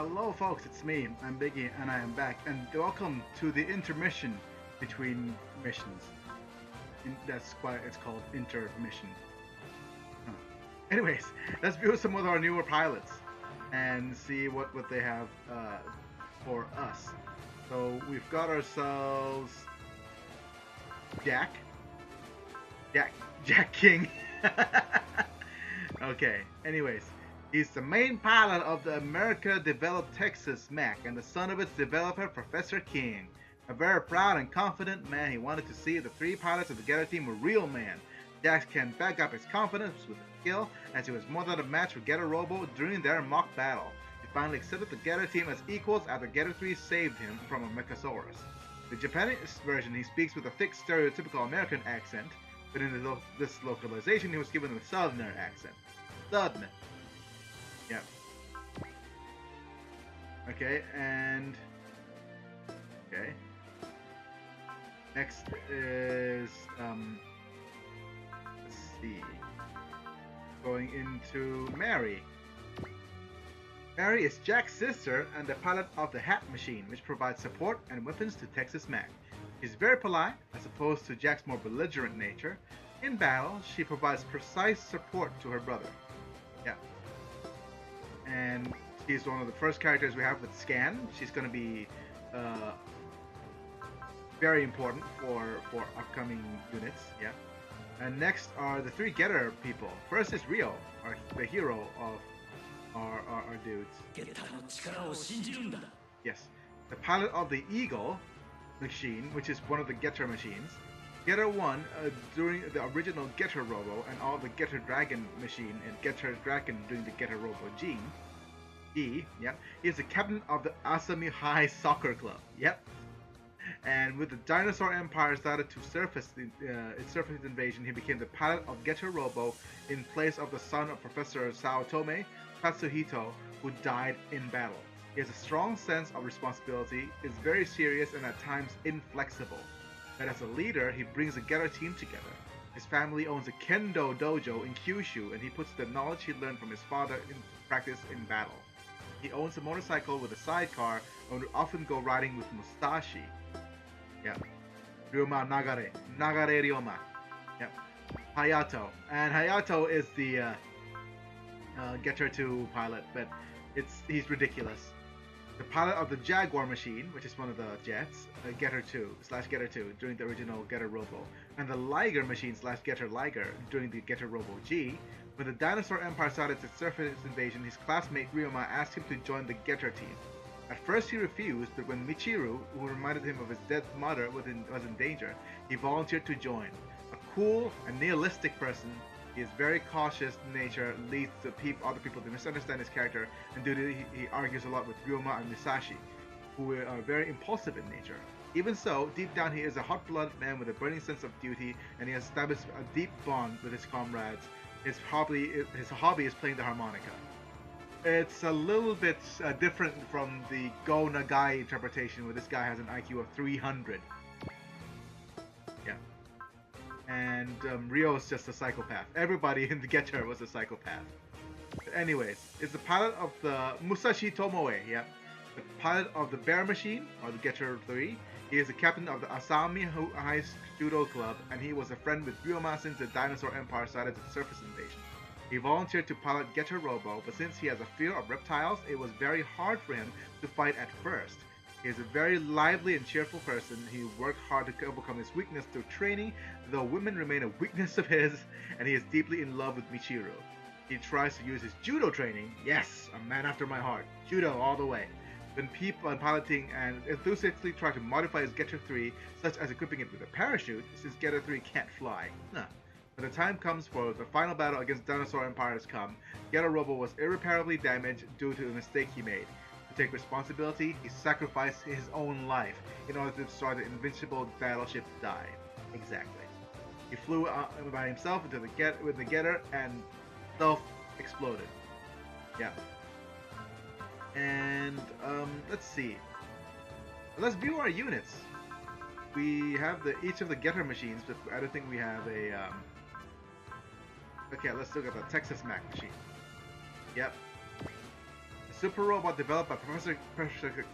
Hello, folks, it's me. I'm Biggy, and I am back. And welcome to the intermission between missions. That's why it's called intermission. Huh. Anyways, let's view some of our newer pilots and see what they have for us. So we've got ourselves Jack, Jack, Jack King. Okay. Anyways. He's the main pilot of the America-developed Texas Mac and the son of its developer, Professor King. A very proud and confident man, he wanted to see the three pilots of the Getter team were real men. Jack can back up his confidence with a skill, as he was more than a match for Getter Robo during their mock battle. He finally accepted the Getter team as equals after Getter 3 saved him from a Mechasaurus. The Japanese version, he speaks with a thick, stereotypical American accent, but in this localization, he was given a Southerner accent. Southerner. Yep. Okay, and okay. Next is let's see. Going into Mary. Mary is Jack's sister and the pilot of the Hat Machine, which provides support and weapons to Texas Mac. She's very polite, as opposed to Jack's more belligerent nature. In battle, she provides precise support to her brother. Yeah. And she's one of the first characters we have with Scan. She's going to be very important for upcoming units. Yeah. And next are the three Getter people. First is Rio, the hero of our dudes. Yes. The pilot of the Eagle machine, which is one of the Getter machines. Getter 1 during the original Getter Robo and all the Getter Dragon machine and Getter Dragon during the Getter Robo Gene. He is the captain of the Asami High Soccer Club. Yep. And with the Dinosaur Empire started to surface its surface invasion, he became the pilot of Getter Robo in place of the son of Professor Saotome, Katsuhito, who died in battle. He has a strong sense of responsibility, is very serious and at times inflexible. But as a leader, he brings the Getter team together. His family owns a Kendo dojo in Kyushu, and he puts the knowledge he learned from his father into practice in battle. He owns a motorcycle with a sidecar and would often go riding with Musashi. Yeah. Ryoma Nagare. Nagare Ryoma. Yep. Hayato. And Hayato is the Getter 2 pilot, but he's ridiculous. The pilot of the Jaguar machine, which is one of the jets, Getter 2 / Getter 2 during the original Getter Robo, and the Liger machine / Getter Liger during the Getter Robo G. When the Dinosaur Empire started its surface invasion, his classmate Ryoma asked him to join the Getter team. At first he refused, but when Michiru, who reminded him of his dead mother, was in danger, he volunteered to join. A cool and nihilistic person, he is very cautious in nature, leads the other people to misunderstand his character, and due to he argues a lot with Ryoma and Musashi, who are very impulsive in nature. Even so, deep down he is a hot-blooded man with a burning sense of duty, and he has established a deep bond with his comrades. His hobby is playing the harmonica. It's a little bit different from the Go Nagai interpretation, where this guy has an IQ of 300. Yeah. And Rio is just a psychopath. Everybody in the Getter was a psychopath. But anyways, it's the pilot of the Musashi Tomoe, yeah. The pilot of the Bear Machine, or the Getter 3. He is the captain of the Asami High Judo Club, and he was a friend with Ryoma since the Dinosaur Empire started its surface invasion. He volunteered to pilot Getter Robo, but since he has a fear of reptiles, it was very hard for him to fight at first. He is a very lively and cheerful person. He worked hard to overcome his weakness through training, though women remain a weakness of his, and he is deeply in love with Michiru. He tries to use his judo training. Yes, a man after my heart. Judo all the way. When people are piloting and enthusiastically try to modify his Getter 3, such as equipping it with a parachute, since Getter 3 can't fly. When the time comes for the final battle against Dinosaur Empire has come, Getter Robo was irreparably damaged due to a mistake he made. To take responsibility, he sacrificed his own life in order to destroy the invincible battleship Dai. Exactly. He flew by himself into the Getter and self-exploded. Yeah. And let's see. Let's view our units. We have each of the Getter machines, but I don't think we have a Okay, let's look at the Texas Mac machine. Yep. super robot developed by Professor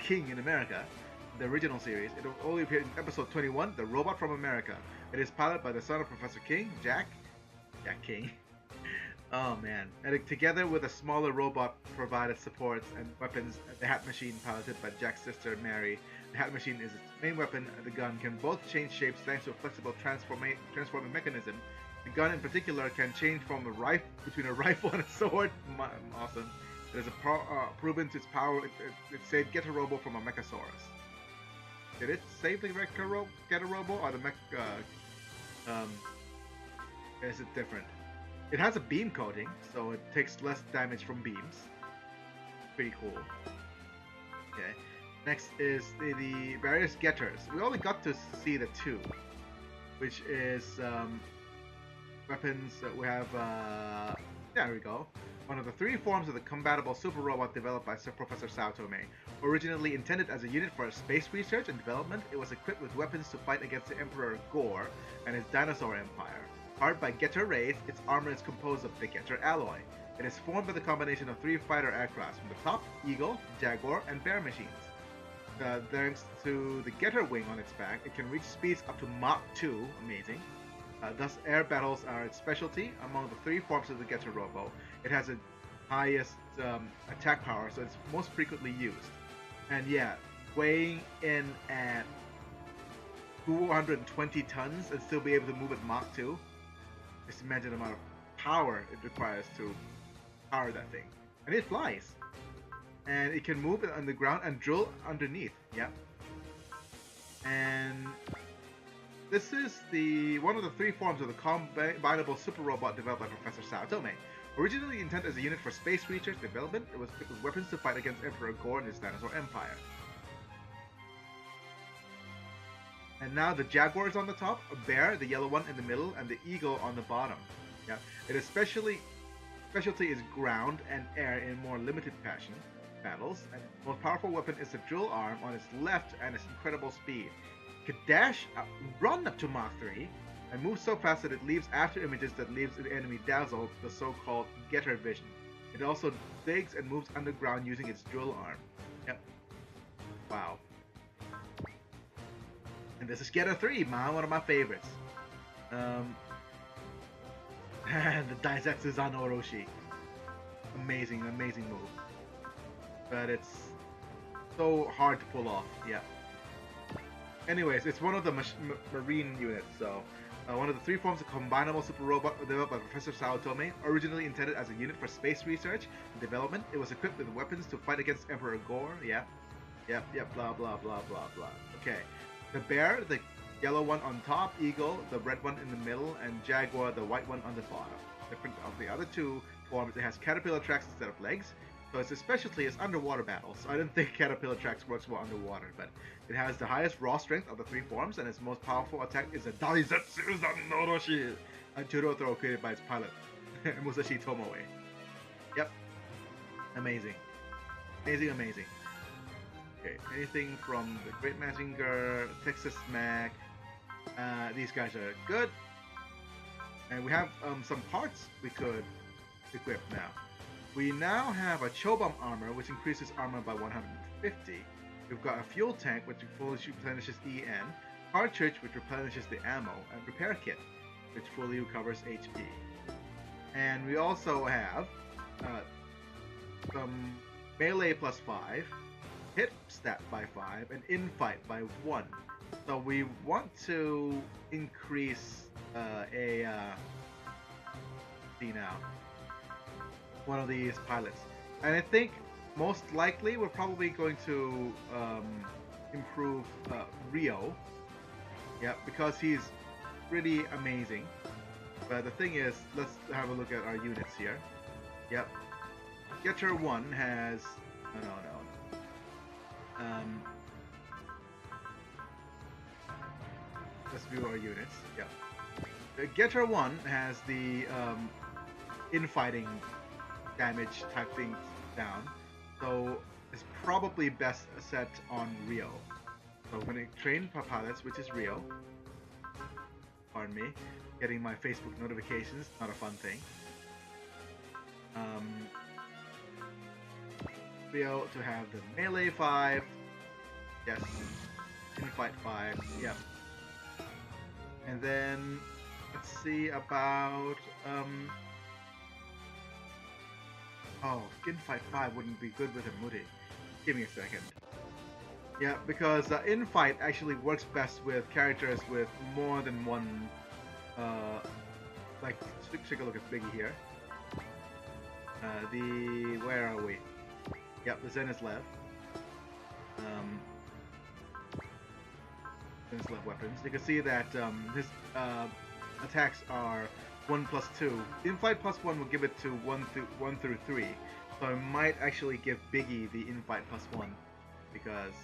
King in America, the original series. It only appeared in episode 21, The Robot from America. It is piloted by the son of Professor King, Jack King. Oh man. And together with a smaller robot provided supports and weapons, the Hat Machine piloted by Jack's sister Mary. The Hat Machine is its main weapon, and the gun can both change shapes thanks to a flexible transforming mechanism. The gun in particular can change from between a rifle and a sword. Awesome. It is proven its power. It saved Get a Robo from a Mechasaurus. Did it save the Get a Robo or the is it different? It has a beam coating, so it takes less damage from beams. Pretty cool. Okay. Next is the various getters. We only got to see the two, which is weapons that we have. There we go. One of the three forms of the combatable super robot developed by Professor Sao Tome. Originally intended as a unit for space research and development, it was equipped with weapons to fight against the Emperor Gore and his dinosaur empire. Powered by Getter rays, its armor is composed of the Getter alloy. It is formed by the combination of three fighter aircrafts from the top, Eagle, Jaguar, and Bear machines. Thanks to the Getter wing on its back, it can reach speeds up to Mach 2, amazing. Thus, air battles are its specialty. Among the three forms of the Getter Robo, it has the highest attack power, so it's most frequently used. And yeah, weighing in at 220 tons and still be able to move at Mach 2. Just imagine the amount of power it requires to power that thing. And it flies. And it can move on the ground and drill underneath. Yep. And this is one of the three forms of the combinable super robot developed by Professor Sao Tome. Originally intended as a unit for space research development, it was equipped with weapons to fight against Emperor Gore and his dinosaur empire. And now the Jaguar is on the top, a Bear, the yellow one in the middle, and the Eagle on the bottom. Yeah, it is specialty is ground and air in more limited battles, and its most powerful weapon is the drill arm on its left and its incredible speed. It can run up to Mach 3, and move so fast that it leaves after images that leaves the enemy dazzled, the so-called Getter vision. It also digs and moves underground using its drill arm. Yep. Wow. And this is Getter 3, one of my favorites. And the Daisetsu Zan Orochi. Amazing move. But it's so hard to pull off, yeah. Anyways, it's one of the marine units, so one of the three forms of combinable super robot developed by Professor Sao Tome. Originally intended as a unit for space research and development, it was equipped with weapons to fight against Emperor Gore, Yep, blah blah blah blah blah. Okay. The Bear, the yellow one on top, Eagle, the red one in the middle, and Jaguar, the white one on the bottom. Different of the other two forms, it has caterpillar tracks instead of legs, so its specialty is underwater battles. So I didn't think caterpillar tracks works well underwater, but it has the highest raw strength of the three forms, and its most powerful attack is a Daisetsu Zan Orochi, a judo throw created by its pilot, Musashi Tomoe. Yep. Amazing. Amazing. Okay, anything from the Great Mazinger, Texas Mac, these guys are good. And we have some parts we could equip now. We now have a Chobam armor, which increases armor by 150. We've got a fuel tank, which fully replenishes EN, cartridge, which replenishes the ammo, and repair kit, which fully recovers HP. And we also have some melee plus 5, hit stat by 5, and infight by 1. So we want to increase see now, one of these pilots. And I think most likely we're probably going to improve Rio. Yeah, because he's pretty amazing. But the thing is, let's have a look at our units here. Yep. Getter 1 has... No. Let's view our units. Yep. The Getter 1 has the infighting damage type things down. So it's probably best set on Rio. So we're going to train pilots, which is Rio. Pardon me. Getting my Facebook notifications, not a fun thing. Rio to have the melee 5. Yes. Infight 5. Yep. And then let's see about oh, Infight 5 wouldn't be good with a Moody. Give me a second. Yeah, because Infight actually works best with characters with more than one like take a look at Biggy here. Where are we? Yep, the Zen is left. Zen is left weapons. You can see that his attacks are 1+2. Infight +1 will give it to 1 through 3. So I might actually give Biggy the Infight +1 because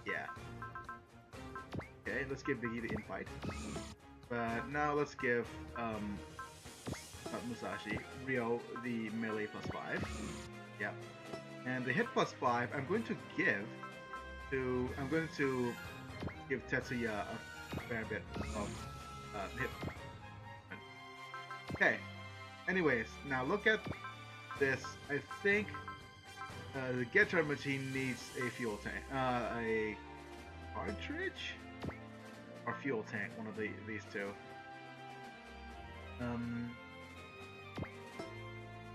yeah. Okay, let's give Biggy the Infight. But now let's give not Musashi, Rio the melee +5. Yep. And the hit +5 I'm going to give Tetsuya a fair bit of hit. Okay. Anyways, now look at this. I think the Getter machine needs a fuel tank, a cartridge or fuel tank, one of these two.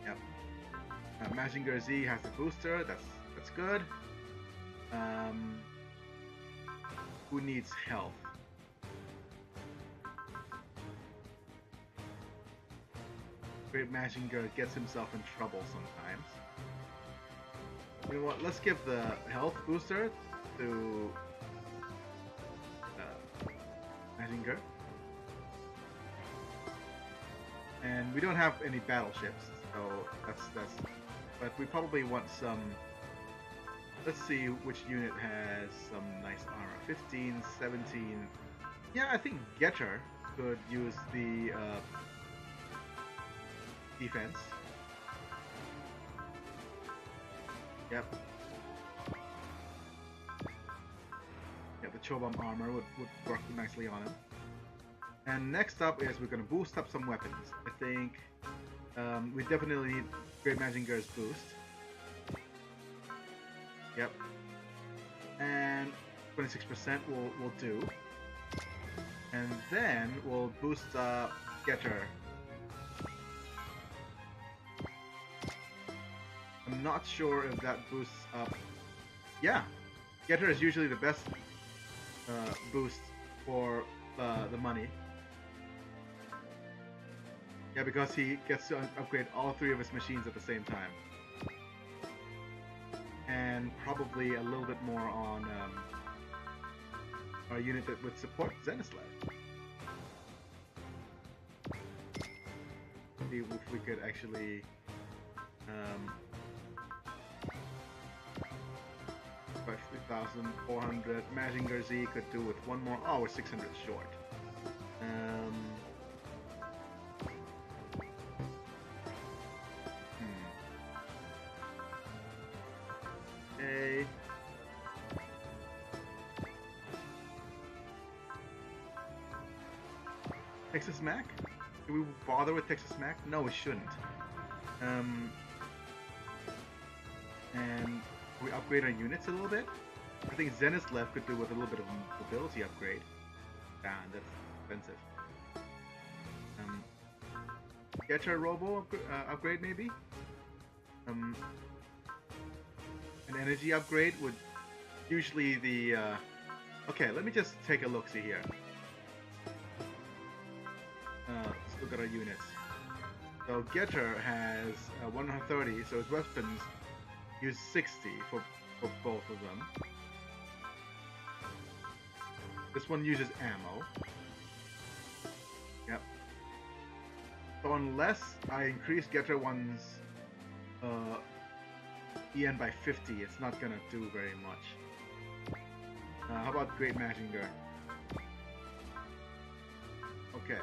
Yep. Mazinger Z has the booster. That's good. Who needs health? Great Mazinger gets himself in trouble sometimes. You know what? Let's give the health booster to Mazinger. And we don't have any battleships, so that's. But we probably want some. Let's see which unit has some nice armor. 15, 17. Yeah, I think Getter could use the defense. Yep. Yeah, the Chobam armor would work nicely on him. And next up is we're going to boost up some weapons. I think we definitely need Great Mazinger's boost. Yep. And 26% will do. And then we'll boost up Getter. I'm not sure if that boosts up. Yeah, Getter is usually the best boost for the money. Yeah, because he gets to upgrade all 3 of his machines at the same time. And probably a little bit more on our unit that would support Zenislav. See if we could actually 3,400. Mazinger Z could do with one more. Oh, we're 600 short. Okay. Texas Mac? Do we bother with Texas Mac? No, we shouldn't. And we upgrade our units a little bit. I think Zenislav could do with a little bit of a mobility upgrade. Damn, that's expensive. Getter Robo upgrade maybe? An energy upgrade would usually the okay, let me just take a look-see here. Let's look at our units. So Getter has 130, so his weapons use 60 for both of them. This one uses ammo. Yep. So unless I increase Getter 1's EN by 50, it's not gonna do very much. How about Great Mazinger? Okay.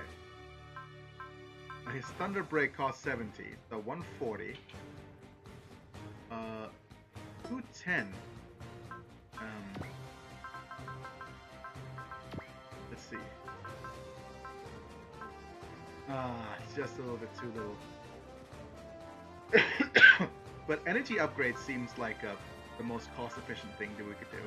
His Thunder Break costs 70, so 140. 210. Let's see. It's just a little bit too little. but energy upgrade seems like the most cost-efficient thing that we could do.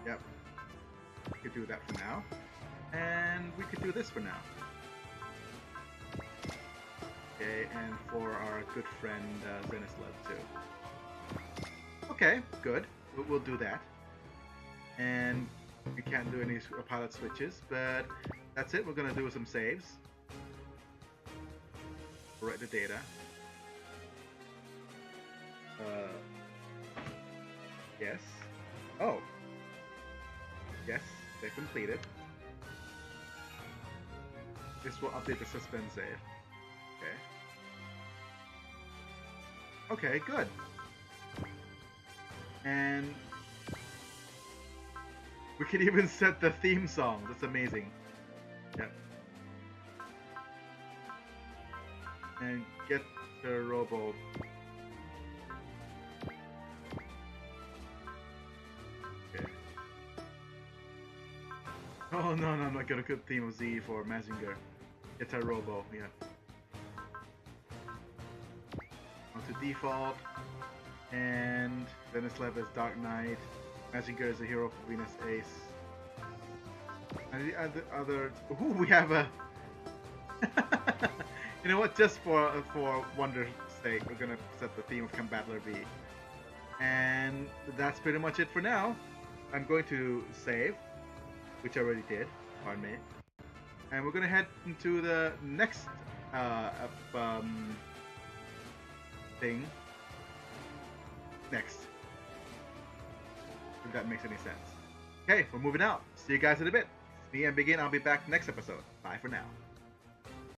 Yep. We could do that for now. And we could do this for now. Okay, and for our good friend Zenislav too. Okay, good. We'll do that. And we can't do any pilot switches, but that's it. We're gonna do some saves. Write the data. Yes. Oh. Yes, they completed. This will update the suspend save. Okay. Okay, good. And we can even set the theme song. That's amazing. Yep. And get the robo. Okay. Oh no, I'm not gonna put theme of Z for Mazinger. Get a robo, yeah. Onto default. And Venislav is Dark Knight. Mazinger is a hero for Venus Ace. And the other. Ooh, we have a. You know what? Just for wonder's sake, we're gonna set the theme of Combattler V. And that's pretty much it for now. I'm going to save, which I already did. Pardon me. And we're gonna head into the next thing. Next. If that makes any sense. Okay, we're moving out. See you guys in a bit. Me and Biggy, and I'll be back next episode. Bye for now.